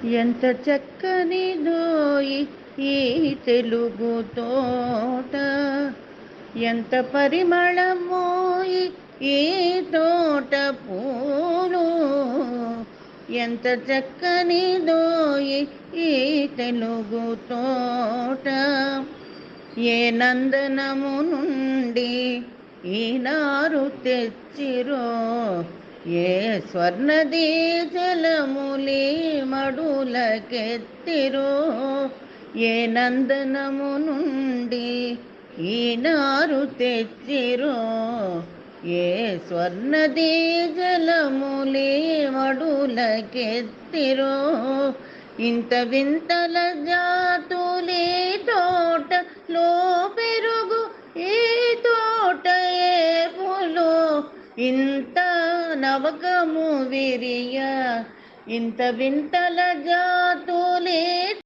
ఎంత చక్కనిదోయి ఈ తెలుగు తోట, ఎంత పరిమళమోయి ఈ తోట పూలు, ఎంత చక్కనిదోయి ఈ తెలుగు తోట. ఏ నందనము నుండి ఈనారు తెచ్చిరో, ఏ స్వర్ణదీజలములి మడులకెత్తిరో, ఏ నందనము నుండి ఈనారు తెచ్చిరో, ఏ స్వర్ణదీజలములి మడులకెత్తిరో. ఇంత వింతల జాతులీ తోటలో పెరుగు, ఈ తోట ఏపులో ఇంత నవకము విరియ. ఇంత వింతల జాతులీ